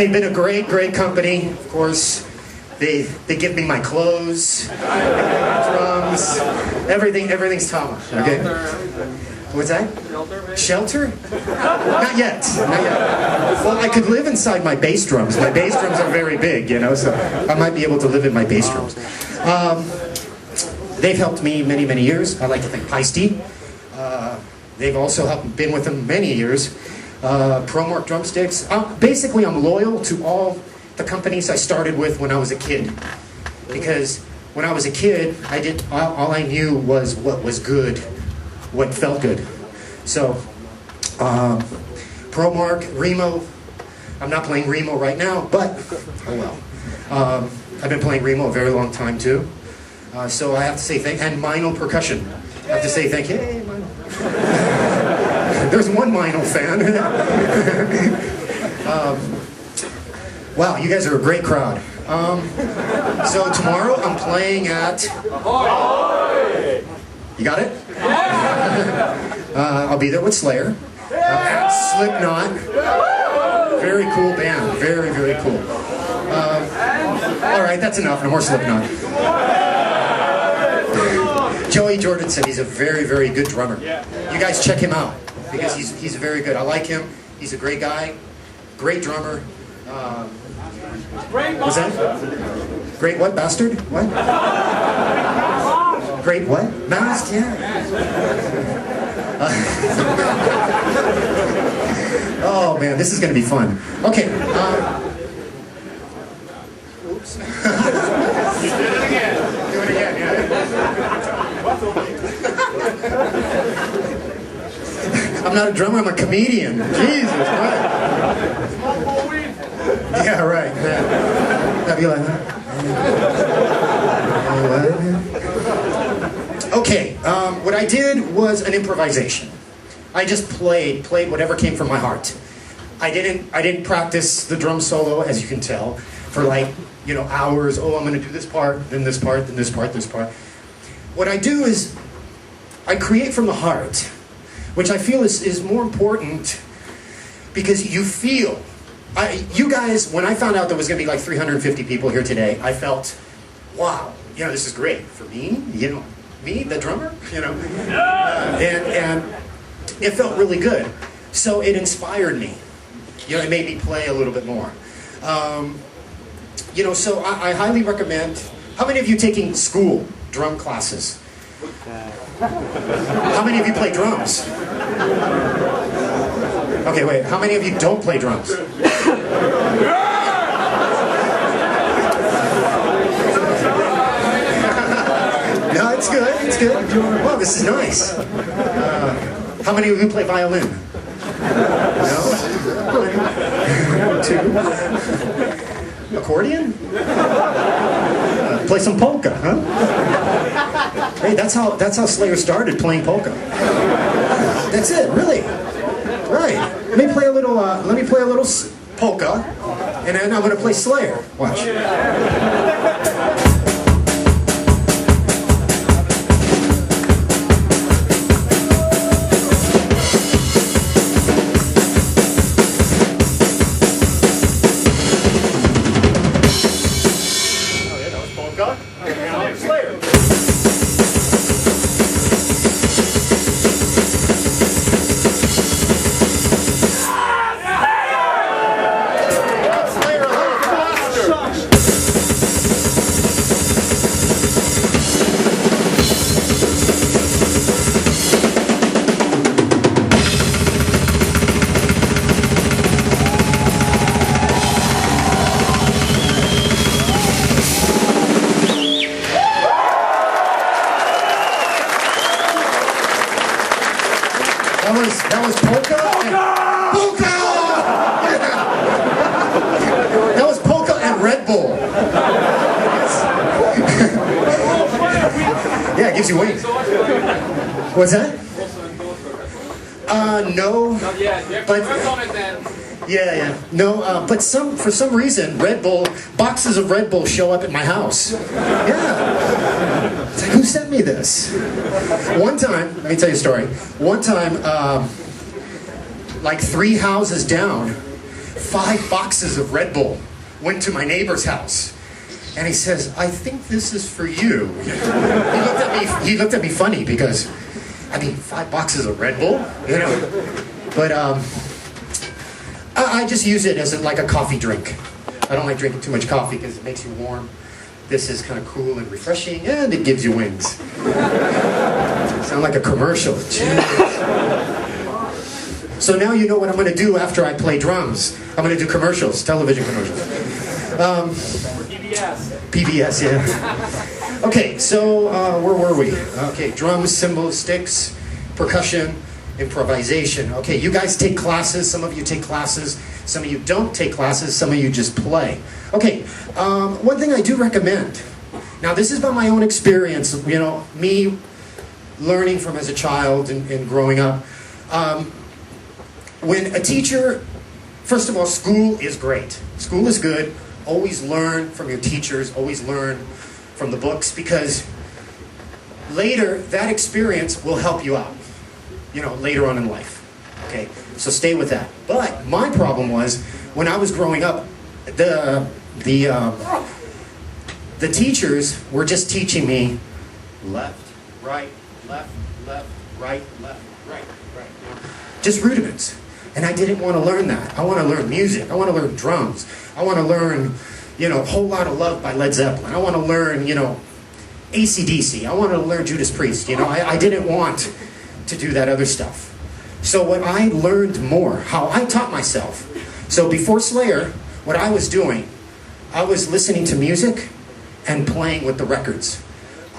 they've been a great, great company. Of course, they give me my clothes, drums, everything's top. Okay. What's that? Shelter? Not yet. Not yet. Well, I could live inside my bass drums. My bass drums are very big, you know, so I might be able to live in my bass drums. They've helped me many, many years. I'd like to thank Peisty. They've also been with them many years. ProMark drumsticks. Basically, I'm loyal to all the companies I started with when I was a kid. Because when I was a kid, all I knew was what was good, what felt good. So, ProMark, Remo. I'm not playing Remo right now, but oh well. I've been playing Remo a very long time too. So I have to say thank, and Meinl Percussion. I have to say thank you. Hey, Meinl. There's one Meinl fan. Wow, you guys are a great crowd. So tomorrow I'm playing at... You got it? I'll be there with Slayer. At Slipknot. Very cool band. Very, very cool. All right, that's enough. No more Slipknot. Joey Jordanson, he's a very, very good drummer. You guys check him out because he's very good. I like him. He's a great guy, great drummer. What's that? Great what? Bastard? What? Great what? Mouse? Yeah. Oh man, this is going to be fun. Okay. Oops. You did it again. Do it again, yeah. I'm not a drummer, I'm a comedian. Jesus Christ. Yeah, right. That'd be like that. Okay, what I did was an improvisation. I just played whatever came from my heart. I didn't practice the drum solo, as you can tell, for like, you know, hours. Oh, I'm going to do this part, then this part, then this part, this part. What I do is I create from the heart, which I feel is more important because you feel. You guys, when I found out there was going to be like 350 people here today, I felt, wow, you know, this is great for me, you know, me, the drummer, you know, and it felt really good. So it inspired me. You know, it made me play a little bit more. You know, so I highly recommend. How many of you taking school drum classes? How many of you play drums? Okay, wait. How many of you don't play drums? No, it's good. It's good. Well, this is nice. How many of you play violin? No? Two? Accordion? Play some polka, huh? Hey, that's how Slayer started, playing polka. That's it, really. Right. Let me play a little polka, and then I'm going to play Slayer. Watch. That was polka? Polka! That was polka and Red Bull. Yeah, it gives you weight. What's that? No. But yeah. No, but for some reason, boxes of Red Bull show up at my house. Yeah. It's like, who sent me this? One time, let me tell you a story. One time, like 3 houses down 5 boxes of Red Bull. Went to my neighbor's house. And he says, I think this is for you. He looked at me funny because, 5 boxes of Red Bull, But I just use it as like a coffee drink. I don't like drinking too much coffee because it makes you warm. This is kind of cool and refreshing, and it gives you wings. Sound like a commercial. So now you know what I'm going to do after I play drums. I'm going to do commercials, television commercials. PBS, yeah. Okay, so where were we? Okay, drums, cymbals, sticks, percussion, improvisation. Okay, you guys take classes. Some of you take classes. Some of you don't take classes. Some of you just play. Okay, one thing I do recommend. Now, this is by my own experience, me learning from as a child and growing up. When a teacher, first of all, school is great. School is good. Always learn from your teachers. Always learn from the books, because later that experience will help you out, later on in life. Okay, so stay with that. But my problem was when I was growing up, the teachers were just teaching me left, right, right, right. Just rudiments. And I didn't want to learn that. I want to learn music. I want to learn drums. I want to learn, a whole lot of love by Led Zeppelin. I want to learn, AC/DC. I want to learn Judas Priest. I didn't want to do that other stuff. So what I learned more, how I taught myself. So before Slayer, what I was doing, I was listening to music and playing with the records.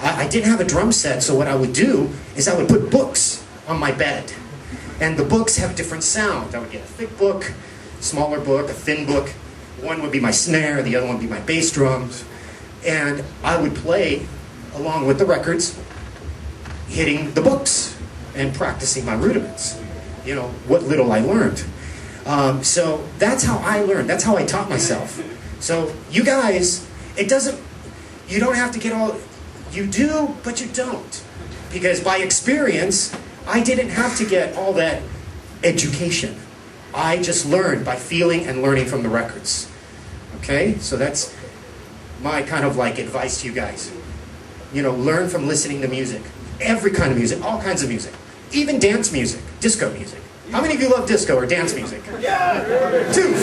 I didn't have a drum set, so what I would do is I would put books on my bed. And the books have different sound. I would get a thick book, smaller book, a thin book. One would be my snare, the other one would be my bass drums. And I would play along with the records, hitting the books and practicing my rudiments. What little I learned. So that's how I learned. That's how I taught myself. So you guys, you don't have to get all, you do, but you don't. Because by experience, I didn't have to get all that education. I just learned by feeling and learning from the records. Okay? So that's my kind of advice to you guys. Learn from listening to music. Every kind of music, all kinds of music. Even dance music, disco music. How many of you love disco or dance music? Yeah! 2.